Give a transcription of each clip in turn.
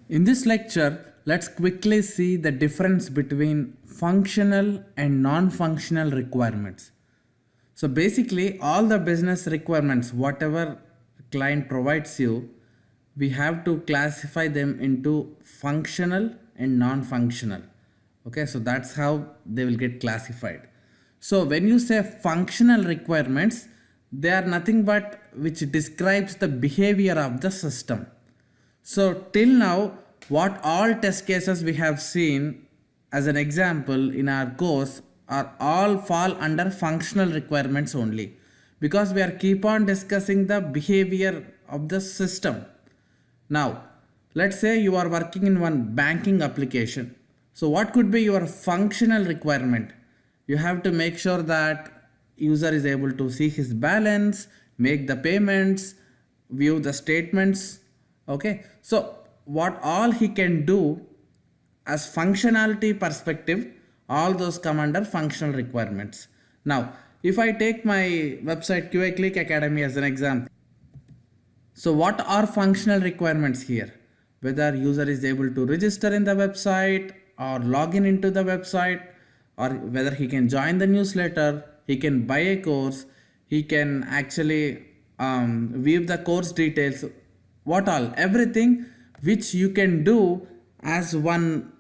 In this lecture, let's quickly see the difference between functional and non-functional requirements. So basically all the business requirements, whatever client provides you, we have to classify them into functional and non-functional. Okay, so that's how they will get classified. So when you say functional requirements, they are nothing but which describes the behavior of the system. So till now, what all test cases we have seen as an example in our course are all fall under functional requirements only, because we are keep on discussing the behavior of the system. Now, let's say you are working in one banking application. So what could be your functional requirement? You have to make sure that user is able to see his balance, make the payments, view the statements. Okay, so what all he can do as functionality perspective, all those come under functional requirements. Now, if I take my website QA Click Academy as an example, so what are functional requirements here? Whether user is able to register in the website or log in into the website, or whether he can join the newsletter, he can buy a course, he can actually view the course details, what all, everything which you can do as one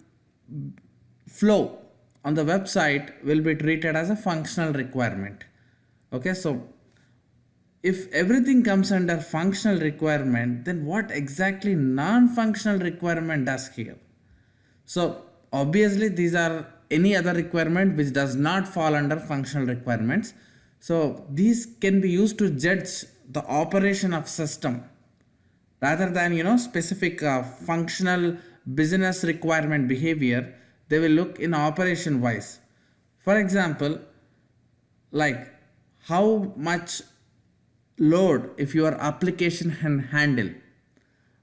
flow on the website will be treated as a functional requirement. Okay, so if everything comes under functional requirement, then what exactly non-functional requirement does here? So obviously these are any other requirement which does not fall under functional requirements. So these can be used to judge the operation of system rather than specific functional business requirement behavior. They will look in operation wise. For example, like how much load if your application can handle.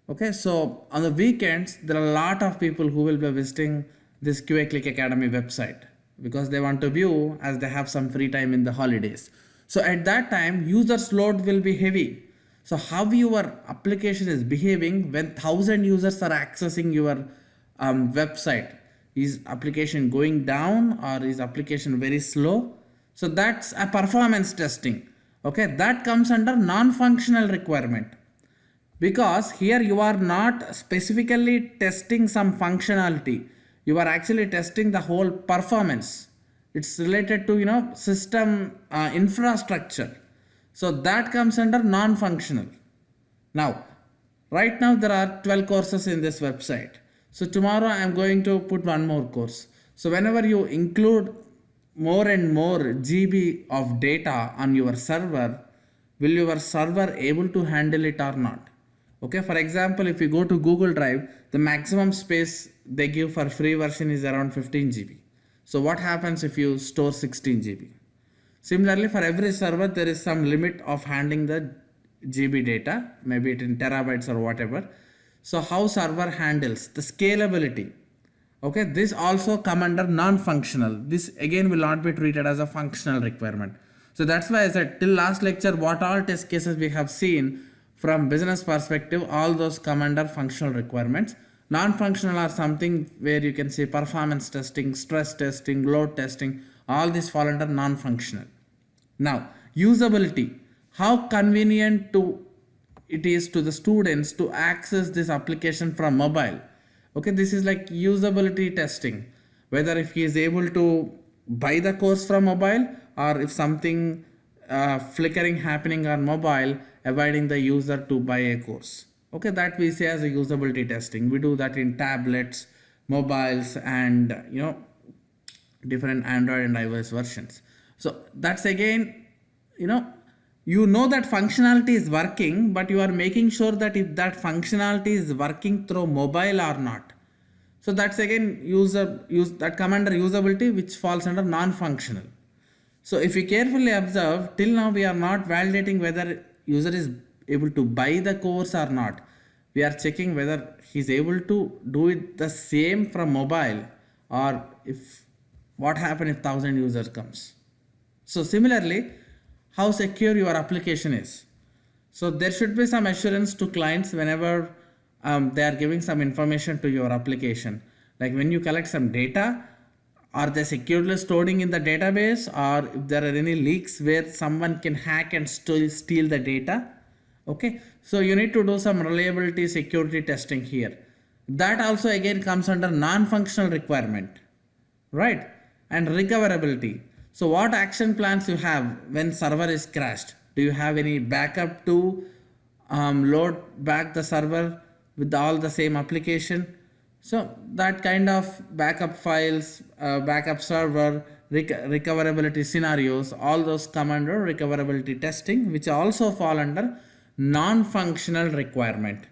Okay, so on the weekends there are a lot of people who will be visiting this QA Click Academy website because they want to view as they have some free time in the holidays. So at that time users load will be heavy. So how your application is behaving when 1,000 users are accessing your website? Is application going down or is application very slow? So that's a performance testing. Okay, that comes under non-functional requirement, because here you are not specifically testing some functionality, you are actually testing the whole performance. It's related to system infrastructure. So that comes under non-functional. Now, right now there are 12 courses in this website. So tomorrow I am going to put one more course. So whenever you include more and more GB of data on your server, will your server able to handle it or not? Okay, for example, if you go to Google Drive, the maximum space they give for free version is around 15 GB. So what happens if you store 16 GB? Similarly, for every server, there is some limit of handling the GB data, maybe it in terabytes or whatever. So how server handles the scalability? Okay, this also come under non-functional. This again will not be treated as a functional requirement. So that's why I said till last lecture, what all test cases we have seen from business perspective, all those come under functional requirements. Non-functional are something where you can say performance testing, stress testing, load testing, all these fall under non-functional. Now, usability, how convenient it is to the students to access this application from mobile. Okay, this is like usability testing, whether if he is able to buy the course from mobile, or if something flickering happening on mobile, avoiding the user to buy a course. Okay, that we say as a usability testing. We do that in tablets, mobiles, and different Android and iOS versions. So that's again, you know that functionality is working, but you are making sure that if that functionality is working through mobile or not. So that's again that come under usability, which falls under non-functional. So if you carefully observe, till now we are not validating whether user is able to buy the course or not. We are checking whether he is able to do it the same from mobile, or if what happens if 1,000 users comes. So similarly, how secure your application is. So there should be some assurance to clients whenever they are giving some information to your application. Like when you collect some data, are they securely storing in the database, or if there are any leaks where someone can hack and steal the data. Okay, so you need to do some reliability security testing here. That also again comes under non-functional requirement, right? And recoverability. So what action plans you have when server is crashed? Do you have any backup to load back the server with all the same application? So that kind of backup files, backup server, recoverability scenarios, all those come under recoverability testing, which also fall under non-functional requirement.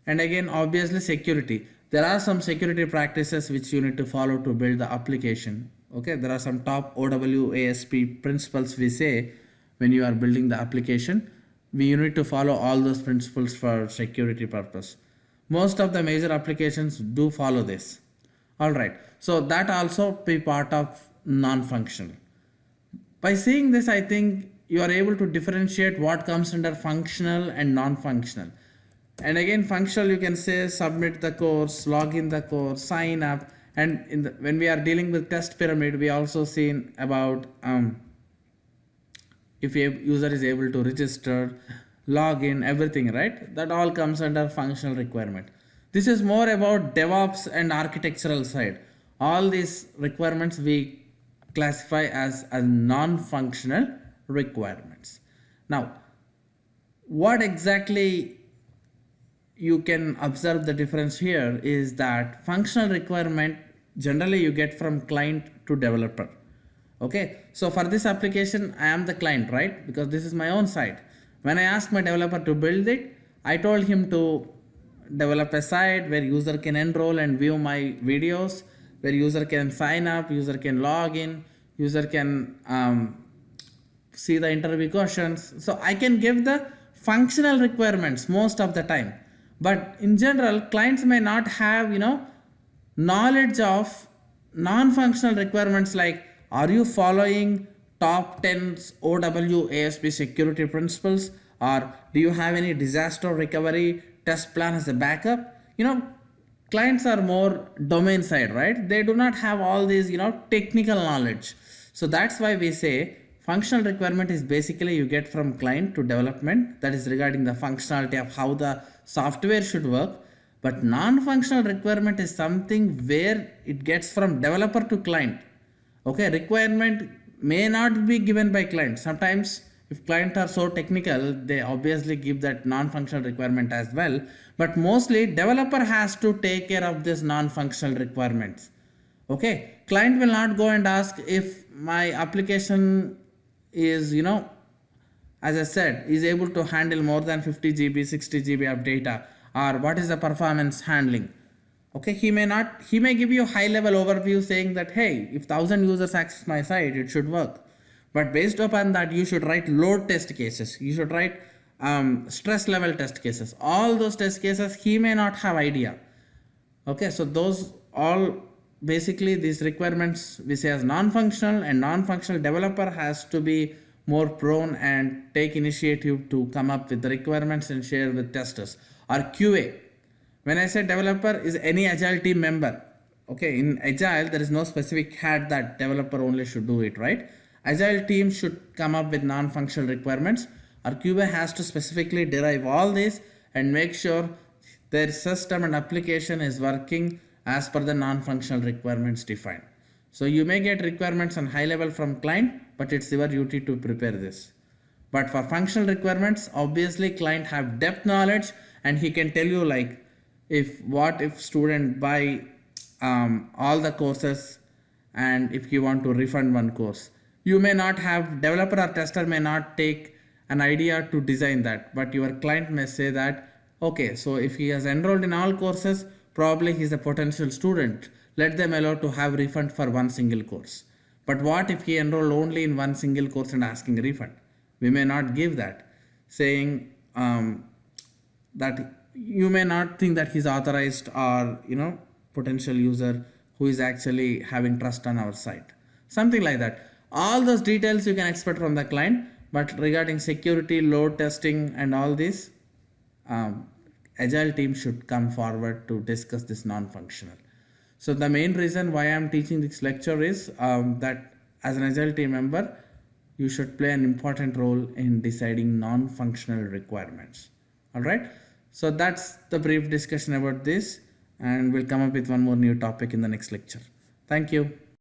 And again, obviously security. There are some security practices which you need to follow to build the application. Okay, there are some top OWASP principles we say when you are building the application. You need to follow all those principles for security purpose. Most of the major applications do follow this. Alright, so that also be part of non-functional. By seeing this, I think you are able to differentiate what comes under functional and non-functional. And again, functional, you can say submit the course, log in the course, sign up. And when we are dealing with test pyramid, we also seen about if a user is able to register, log in, everything, right? That all comes under functional requirement. This is more about DevOps and architectural side. All these requirements we classify as non-functional requirements. Now, what exactly you can observe the difference here is that functional requirement generally you get from client to developer. Okay, so for this application I am the client, right? Because this is my own site. When I ask my developer to build it, I told him to develop a site where user can enroll and view my videos, where user can sign up, user can log in, user can see the interview questions. So I can give the functional requirements most of the time. But in general, clients may not have, knowledge of non-functional requirements like, are you following top 10 OWASP security principles, or do you have any disaster recovery test plan as a backup? Clients are more domain side, right? They do not have all these, technical knowledge. So that's why we say functional requirement is basically you get from client to development, that is regarding the functionality of how the software should work. But non-functional requirement is something where it gets from developer to client. Okay, requirement may not be given by client. Sometimes if clients are so technical, they obviously give that non-functional requirement as well. But mostly developer has to take care of this non-functional requirements. Okay, client will not go and ask if my application is, as I said, is able to handle more than 50 GB, 60 GB of data, or what is the performance handling. Okay, he may give you a high level overview saying that, hey, if 1000 users access my site, it should work. But based upon that, you should write load test cases. You should write stress level test cases. All those test cases, he may not have idea. Okay, so those all basically these requirements we say as non-functional, and non-functional developer has to be more prone and take initiative to come up with the requirements and share with testers. Or QA. When I say developer is any agile team member. Okay, in agile there is no specific hat that developer only should do it, right? Agile team should come up with non-functional requirements, or QA has to specifically derive all this and make sure their system and application is working as per the non-functional requirements defined. So you may get requirements on high level from client, but it's your duty to prepare this. But for functional requirements, obviously client have depth knowledge, and he can tell you like, if student buy all the courses, and if you want to refund one course, you may not have, developer or tester may not take an idea to design that, but your client may say that, okay, so if he has enrolled in all courses, probably he's a potential student, let them allow to have refund for one single course. But what if he enrolled only in one single course and asking a refund? We may not give that, saying that you may not think that he's authorized or potential user who is actually having trust on our site, something like that. All those details you can expect from the client, but regarding security, load testing and all this, agile team should come forward to discuss this non-functional. So the main reason why I'm teaching this lecture is that as an agile team member, you should play an important role in deciding non-functional requirements. All right. So that's the brief discussion about this, and we'll come up with one more new topic in the next lecture. Thank you.